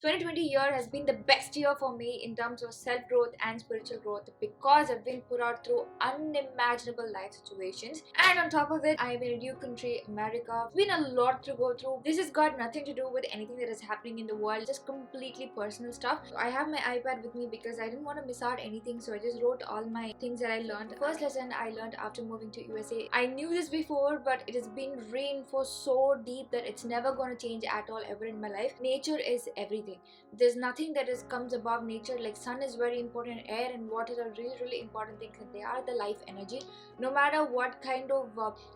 2020 year has been the best year for me in terms of self-growth and spiritual growth because I've been put out through unimaginable life situations, and on top of it I'm in a new country, America. It's been a lot to go through. This has got nothing to do with anything that is happening in the world, just completely personal stuff. I have my iPad with me because I didn't want to miss out anything, so I just wrote all my things that I learned. The first lesson I learned after moving to USA, I knew this before, but it has been reinforced so deep that it's never going to change at all ever in my life. Nature is everything. There's nothing that comes above nature. Like sun is very important, air and water are really important things, and they are the life energy. No matter what kind of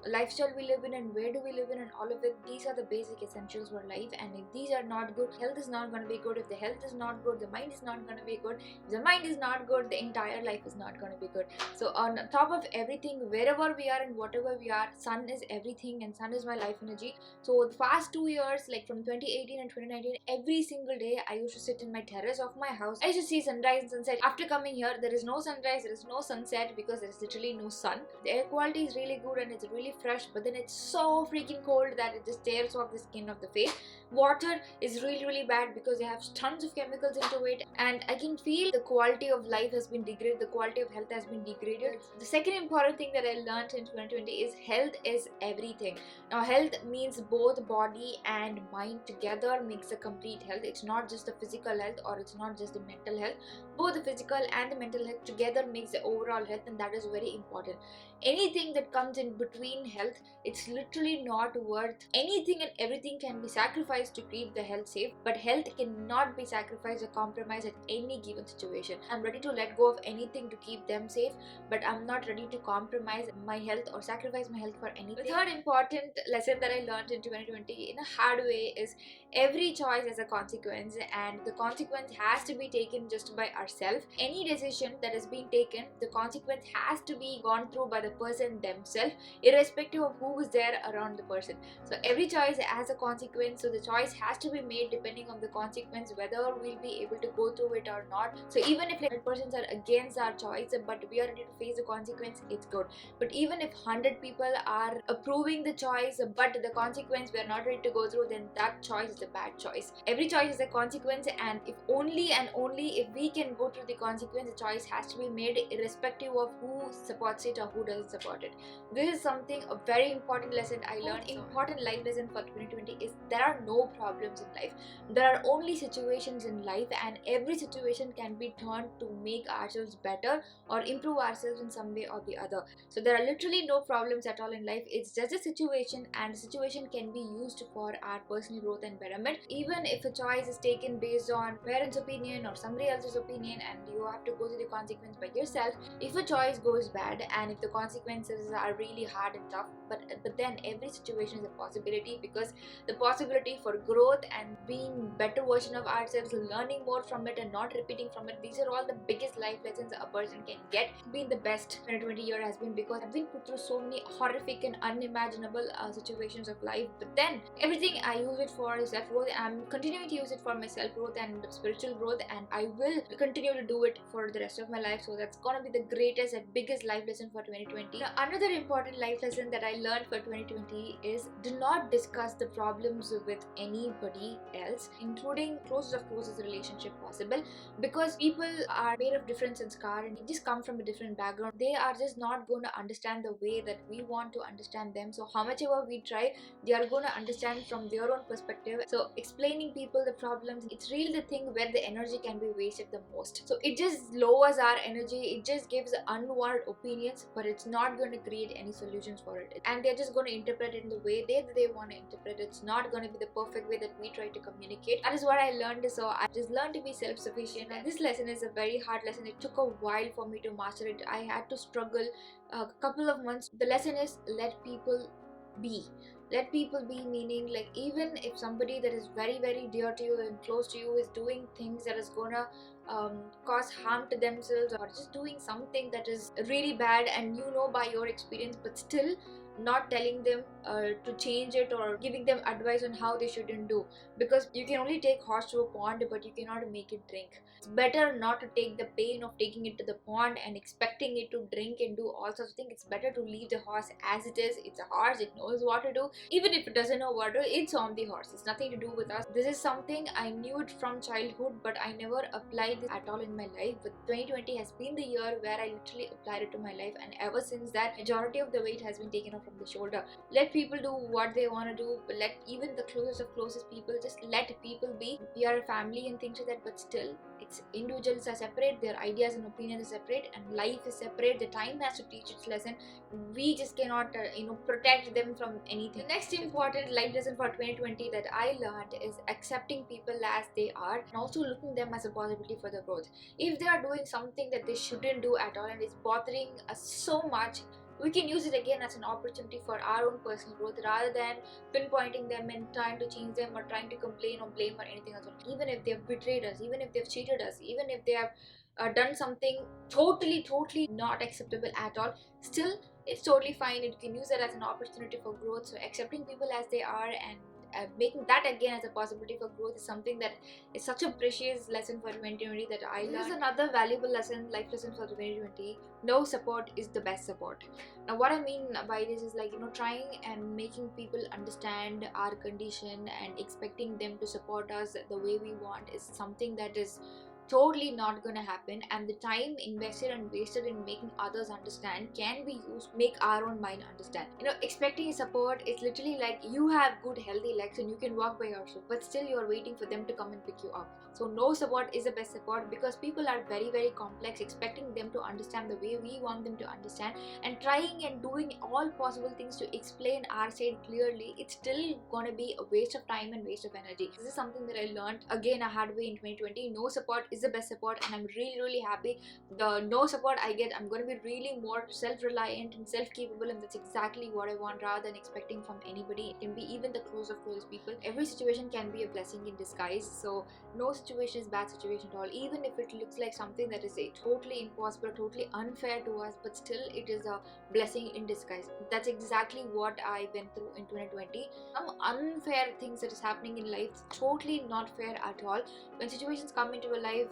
lifestyle we live in and where do we live in and all of it, these are the basic essentials for life. And if these are not good, health is not going to be good. If the health is not good, the mind is not going to be good. If the mind is not good, the entire life is not going to be good. So on top of everything, wherever we are and whatever we are, sun is everything and sun is my life energy. So the past 2 years, like from 2018 and 2019, every single day I used to sit in my terrace of my house. I used to see sunrise and sunset. After coming here, there is no sunrise, there is no sunset because there is literally no sun. The air quality is really good and it's really fresh, but then it's so freaking cold that it just tears off the skin of the face. Water is really bad because they have tons of chemicals into it, and I can feel the quality of life has been degraded, the quality of health has been degraded. The second important thing that I learned in 2020 is health is everything. Now health means both body and mind together makes a complete health. It's not just the physical health or it's not just the mental health. Both the physical and the mental health together makes the overall health, and that is very important. Anything that comes in between health, it's literally not worth. Anything and everything can be sacrificed to keep the health safe, but health cannot be sacrificed or compromised at any given situation. I'm ready to let go of anything to keep them safe, but I'm not ready to compromise my health or sacrifice my health for anything. The third important lesson that I learned in 2020 in a hard way is every choice has a consequence, and the consequence has to be taken just by ourselves. Any decision that is being taken, the consequence has to be gone through by the person themselves, irrespective of who is there around the person. So every choice has a consequence, so the choice has to be made depending on the consequence, whether we'll be able to go through it or not. So even if 100% are against our choice but we are ready to face the consequence, it's good. But even if 100 people are approving the choice but the consequence we are not ready to go through, then that choice is a bad choice. Every choice is a consequence, and if only and only if we can go through the consequence, the choice has to be made irrespective of who supports it or who doesn't support it. This is something, a very important lesson I learned. Important life lesson for 2020 is there are no problems in life. There are only situations in life, and every situation can be turned to make ourselves better or improve ourselves in some way or the other. So there are literally no problems at all in life. It's just a situation, and the situation can be used for our personal growth and betterment. Even if a choice is taken based on parents' opinion or somebody else's opinion, and you have to go through the consequence by yourself. If a choice goes bad and if the consequences are really hard and tough, but then every situation is a possibility, because the possibility for growth and being better version of ourselves, learning more from it and not repeating from it, these are all the biggest life lessons a person can get. Being the best 2020 year has been because I've been put through so many horrific and unimaginable situations of life, but then everything I use it for self-growth. I'm continuing to use it for my self-growth and spiritual growth, and I will continue to do it for the rest of my life. So that's gonna be the greatest and biggest life lesson for 2020. Now, another important life lesson that I learned for 2020 is do not discuss the problems with anybody else, including closest relationship possible, because people are made of difference and scar and just come from a different background. They are just not going to understand the way that we want to understand them. So how much ever we try, they are going to understand from their own perspective. So explaining people the problems, it's really the thing where the energy can be wasted the most. So it just lowers our energy, it just gives unwanted opinions, but it's not going to create any solutions for it, and they're just going to interpret it in the way they want to interpret it. It's not going to be the perfect way that we try to communicate. That is what I learned. So I just learned to be self-sufficient, and this lesson is a very hard lesson. It took a while for me to master it. I had to struggle a couple of months. The lesson is let people be. Let people be, meaning like even if somebody that is very dear to you and close to you is doing things that is gonna cause harm to themselves, or just doing something that is really bad, and you know by your experience, but still not telling them to change it or giving them advice on how they shouldn't do, because you can only take horse to a pond but you cannot make it drink. It's better not to take the pain of taking it to the pond and expecting it to drink and do all sorts of things. It's better to leave the horse as it is. It's a horse, it knows what to do. Even if it doesn't know what to do, it's on the horse, it's nothing to do with us. This is something I knew it from childhood, but I never applied this at all in my life. But 2020 has been the year where I literally applied it to my life, and ever since that, majority of the weight has been taken off from the shoulder. Let people do what they want to do, but let even the closest people, just let people be. We are a family and things like that, but still, it's individuals are separate, their ideas and opinions are separate, and life is separate. The time has to teach its lesson. We just cannot protect them from anything. The next important life lesson for 2020 that I learned is accepting people as they are, and also looking them as a possibility for the growth. If they are doing something that they shouldn't do at all and it's bothering us so much, we can use it again as an opportunity for our own personal growth, rather than pinpointing them and trying to change them or trying to complain or blame or anything else. Even if they've betrayed us, even if they've cheated us, even if they have done something totally not acceptable at all, still it's totally fine. You can use it as an opportunity for growth. So accepting people as they are and making that again as a possibility for growth is something that is such a precious lesson for 2020 that I learned. This is another valuable lesson, life lesson for 2020. No support is the best support. Now what I mean by this is like, trying and making people understand our condition and expecting them to support us the way we want is something that is totally not gonna happen, and the time invested and wasted in making others understand can be used to make our own mind understand. Expecting support is literally like you have good healthy legs and you can walk by yourself, but still you're waiting for them to come and pick you up. So no support is the best support, because people are very complex. Expecting them to understand the way we want them to understand and trying and doing all possible things to explain our side clearly, it's still gonna be a waste of time and waste of energy. This is something that I learned again a hard way in 2020. No support is the best support, and I'm really happy. The no support I get, I'm going to be really more self-reliant and self-capable, and that's exactly what I want, rather than expecting from anybody. It can be even the closest people. Every situation can be a blessing in disguise, so no situation is bad situation at all, even if it looks like something that is totally impossible, totally unfair to us, but still it is a blessing in disguise. That's exactly what I went through in 2020. Some unfair things that is happening in life, totally not fair at all. When situations come into your life,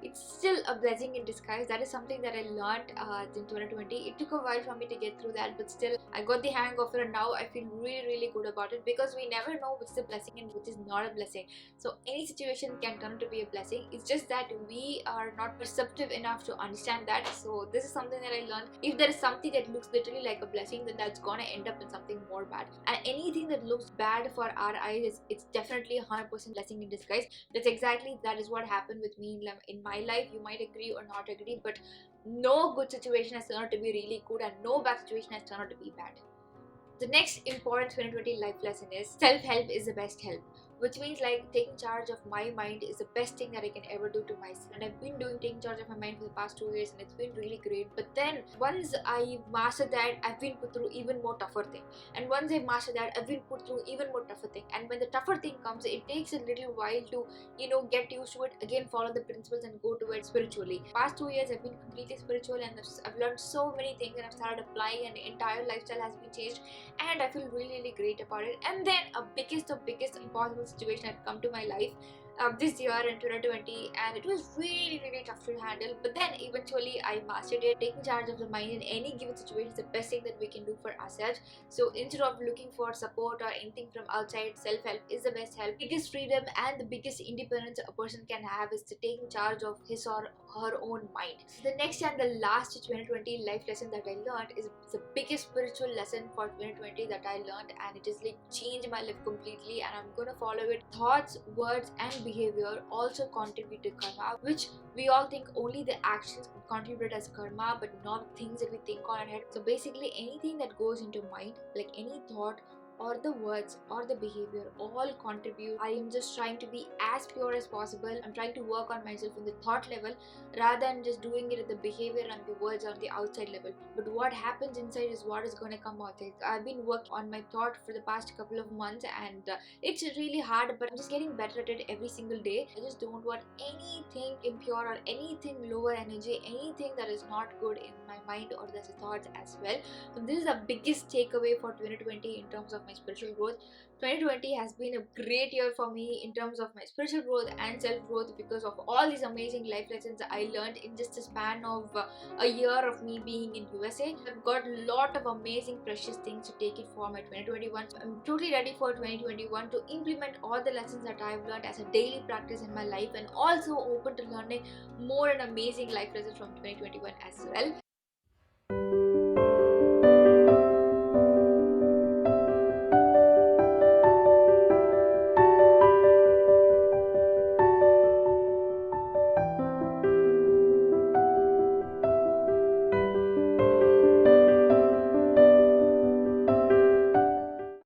it's still a blessing in disguise. That is something that I learned in 2020. It took a while for me to get through that, but still I got the hang of it, and now I feel really good about it, because we never know which is a blessing and which is not a blessing. So any situation can turn out to be a blessing. It's just that we are not perceptive enough to understand that. So this is something that I learned. If there is something that looks literally like a blessing, then that's gonna end up in something more bad, and anything that looks bad for our eyes, it's definitely 100% blessing in disguise. That is what happened with me in my life. You might agree or not agree, but no good situation has turned out to be really good, and no bad situation has turned out to be bad. The next important 2020 life lesson is self-help is the best help, which means like taking charge of my mind is the best thing that I can ever do to myself. And I've been taking charge of my mind for the past 2 years, and it's been really great. But then once I mastered that, I've been put through even more tougher thing, and once I mastered that, I've been put through even more tougher thing. And when the tougher thing comes, it takes a little while to get used to it again, follow the principles and go to it spiritually. Past 2 years I've been completely spiritual, and I've learned so many things, and I've started applying, and the entire lifestyle has been changed, and I feel really great about it. And then a biggest impossible situation had come to my life this year in 2020, and it was really tough to handle, but then eventually I mastered it. Taking charge of the mind in any given situation is the best thing that we can do for ourselves. So instead of looking for support or anything from outside, self-help is the best help. Biggest freedom and the biggest independence a person can have is to taking charge of his or her own mind. So the next and the last 2020 life lesson that I learned is the biggest spiritual lesson for 2020 that I learned, and it is like changed my life completely, and I'm gonna follow it. Thoughts, words and behavior also contribute to karma, which we all think only the actions contribute as karma, but not things that we think on our head. So basically anything that goes into mind, like any thought or the words or the behavior all contribute. I am just trying to be as pure as possible. I'm trying to work on myself in the thought level rather than just doing it at the behavior and the words on the outside level. But what happens inside is what is going to come out. I've been working on my thought for the past couple of months, and it's really hard, but I'm just getting better at it every single day. I just don't want anything impure or anything lower energy, anything that is not good in my mind or the thoughts as well. So this is the biggest takeaway for 2020 in terms of my spiritual growth. 2020 has been a great year for me in terms of my spiritual growth and self growth because of all these amazing life lessons I learned in just a span of a year of me being in USA. I've got a lot of amazing precious things to take it for my 2021. So I'm totally ready for 2021 to implement all the lessons that I've learned as a daily practice in my life, and also open to learning more and amazing life lessons from 2021 as well.